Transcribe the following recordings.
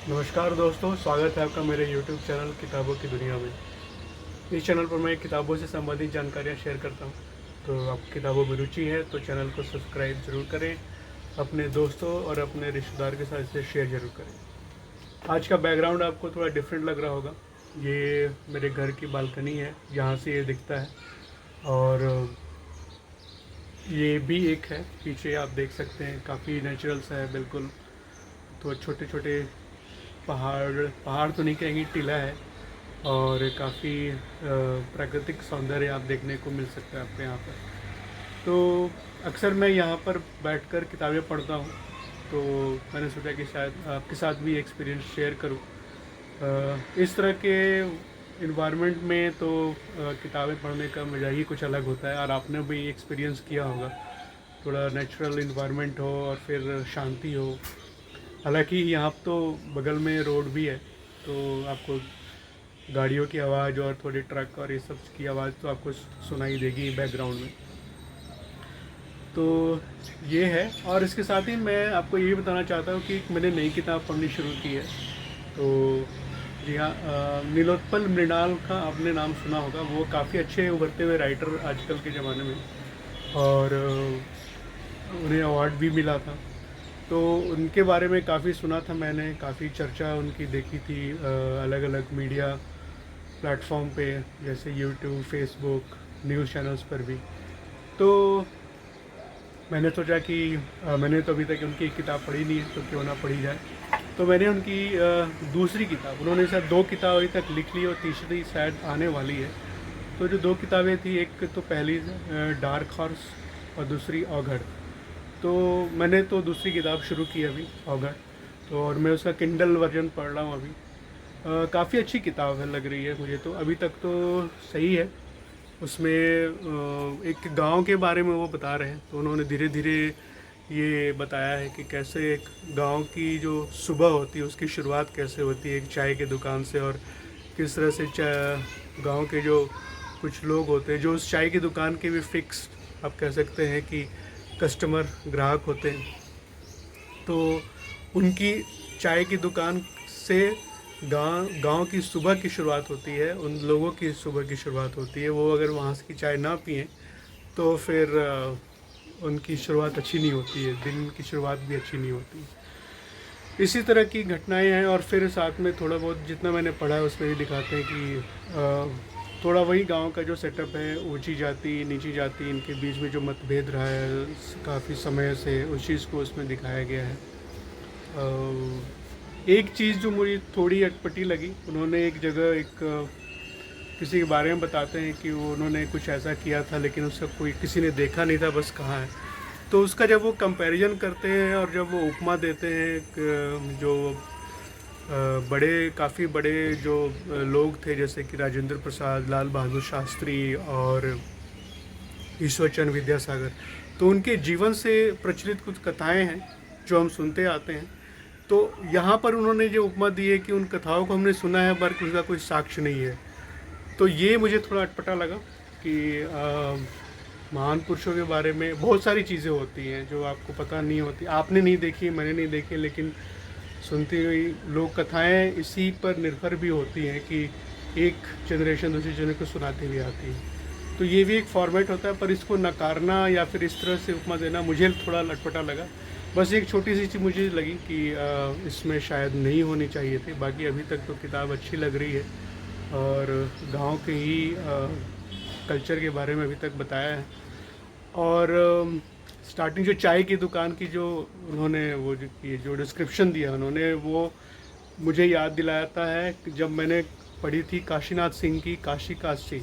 नमस्कार दोस्तों, स्वागत है आपका मेरे YouTube चैनल किताबों की दुनिया में। इस चैनल पर मैं किताबों से संबंधित जानकारियाँ शेयर करता हूँ। तो आपको किताबों में रुचि है तो चैनल को सब्सक्राइब ज़रूर करें, अपने दोस्तों और अपने रिश्तेदार के साथ इसे शेयर ज़रूर करें। आज का बैकग्राउंड आपको थोड़ा डिफरेंट लग रहा होगा। ये मेरे घर की बालकनी है, यहाँ से ये दिखता है। और ये भी एक है, पीछे आप देख सकते हैं, काफ़ी नेचुरल सा है बिल्कुल। तो छोटे छोटे पहाड़ पहाड़ तो नहीं कहेंगे, टीला है। और काफ़ी प्राकृतिक सौंदर्य आप देखने को मिल सकता है आपको यहाँ पर। तो अक्सर मैं यहाँ पर बैठकर किताबें पढ़ता हूँ। तो मैंने सोचा कि शायद आपके साथ भी एक्सपीरियंस शेयर करूँ। इस तरह के इन्वायरमेंट में तो किताबें पढ़ने का मज़ा ही कुछ अलग होता है, और आपने भी एक्सपीरियंस किया होगा। थोड़ा नेचुरल इन्वायरमेंट हो और फिर शांति हो। हालांकि यहाँ तो बगल में रोड भी है, तो आपको गाड़ियों की आवाज़ और थोड़ी ट्रक और ये सब की आवाज़ तो आपको सुनाई देगी बैकग्राउंड में। तो ये है। और इसके साथ ही मैं आपको ये बताना चाहता हूँ कि मैंने नई किताब पढ़नी शुरू की है। तो जी हाँ, नीलोत्पल मृणाल का आपने नाम सुना होगा। वो काफ़ी अच्छे उभरते हुए राइटर आजकल के ज़माने में, और उन्हें अवार्ड भी मिला था। तो उनके बारे में काफ़ी सुना था मैंने, काफ़ी चर्चा उनकी देखी थी अलग अलग मीडिया प्लेटफॉर्म पे, जैसे यूट्यूब, फेसबुक, न्यूज़ चैनल्स पर भी। तो मैंने सोचा कि मैंने तो अभी तक उनकी एक किताब पढ़ी नहीं है, तो क्यों ना पढ़ी जाए। तो मैंने उनकी दूसरी किताब, उन्होंने शायद 2 किताब अभी तक लिख ली और तीसरी शायद आने वाली है। तो जो 2 किताबें थी, एक तो पहली डार्क हॉर्स और दूसरी ऑघड़। तो मैंने तो दूसरी किताब शुरू की अभी, ऑघड़। तो और मैं उसका किंडल वर्जन पढ़ रहा हूँ अभी। काफ़ी अच्छी किताब है, लग रही है मुझे तो। अभी तक तो सही है। उसमें एक गांव के बारे में वो बता रहे हैं। तो उन्होंने धीरे धीरे ये बताया है कि कैसे एक गांव की जो सुबह होती है उसकी शुरुआत कैसे होती है, एक चाय की दुकान से। और किस तरह से गांव के जो कुछ लोग होते हैं जो उस चाय की दुकान के भी फिक्स, आप कह सकते हैं कि कस्टमर, ग्राहक होते हैं। तो उनकी चाय की दुकान से गांव गांव की सुबह की शुरुआत होती है, उन लोगों की सुबह की शुरुआत होती है। वो अगर वहाँ की चाय ना पिएं तो फिर उनकी शुरुआत अच्छी नहीं होती है, दिन की शुरुआत भी अच्छी नहीं होती। इसी तरह की घटनाएं हैं। और फिर साथ में थोड़ा बहुत जितना मैंने पढ़ा है उसमें भी दिखाते हैं कि थोड़ा वही गांव का जो सेटअप है, ऊंची जाति नीची जाति इनके बीच में जो मतभेद रहा है काफ़ी समय से, उस चीज़ को उसमें दिखाया गया है। एक चीज़ जो मुझे थोड़ी अटपटी लगी, उन्होंने एक जगह किसी के बारे में बताते हैं कि वो उन्होंने कुछ ऐसा किया था लेकिन उसका कोई किसी ने देखा नहीं था, बस कहा है। तो उसका जब वो कंपैरिजन करते हैं और जब वो उपमा देते हैं, जो बड़े, काफ़ी बड़े जो लोग थे, जैसे कि राजेंद्र प्रसाद, लाल बहादुर शास्त्री और ईश्वरचंद्र विद्यासागर, तो उनके जीवन से प्रचलित कुछ कथाएं हैं जो हम सुनते आते हैं। तो यहाँ पर उन्होंने जो उपमा दी है कि उन कथाओं को हमने सुना है पर उसका कोई साक्ष्य नहीं है। तो ये मुझे थोड़ा अटपटा लगा कि महान पुरुषों के बारे में बहुत सारी चीज़ें होती हैं जो आपको पता नहीं होती, आपने नहीं देखी, मैंने नहीं देखी, लेकिन सुनती हुई लोक कथाएं इसी पर निर्भर भी होती हैं कि एक जनरेशन दूसरी जनरेशन को सुनाती हुई आती है। तो ये भी एक फॉर्मेट होता है, पर इसको नकारना या फिर इस तरह से उपमा देना मुझे थोड़ा लटपटा लगा। बस एक छोटी सी चीज़ मुझे लगी कि इसमें शायद नहीं होनी चाहिए थी। बाकी अभी तक तो किताब अच्छी लग रही है, और गांव के ही कल्चर के बारे में अभी तक बताया है। और स्टार्टिंग जो चाय की दुकान की जो उन्होंने वो जो डिस्क्रिप्शन दिया उन्होंने, वो मुझे याद दिलाता है कि जब मैंने पढ़ी थी काशीनाथ सिंह की काशी काशी,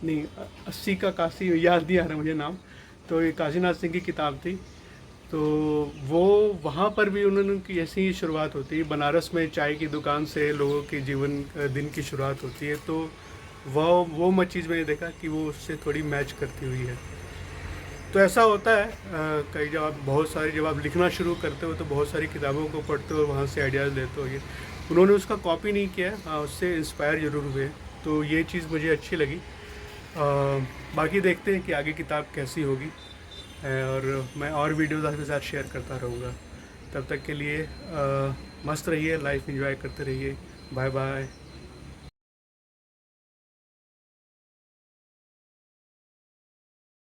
नहीं 80 का काशी, याद नहीं आ रहा मुझे नाम। तो ये काशीनाथ सिंह की किताब थी। तो वो वहाँ पर भी उन्होंने उनकी ऐसी ही शुरुआत होती है, बनारस में चाय की दुकान से लोगों के जीवन दिन की शुरुआत होती है। तो वो मैं चीज़ मैंने देखा कि वो उससे थोड़ी मैच करती हुई है। तो ऐसा होता है कई जब आप जब आप लिखना शुरू करते हो तो बहुत सारी किताबों को पढ़ते हो, वहाँ से आइडियाज़ लेते हो। ये उन्होंने उसका कॉपी नहीं किया है, हाँ उससे इंस्पायर ज़रूर हुए। तो ये चीज़ मुझे अच्छी लगी। बाकी देखते हैं कि आगे किताब कैसी होगी, और मैं और वीडियोज़ आपके साथ शेयर करता रहूँगा। तब तक के लिए मस्त रहिए, लाइफ एंजॉय करते रहिए। Bye bye.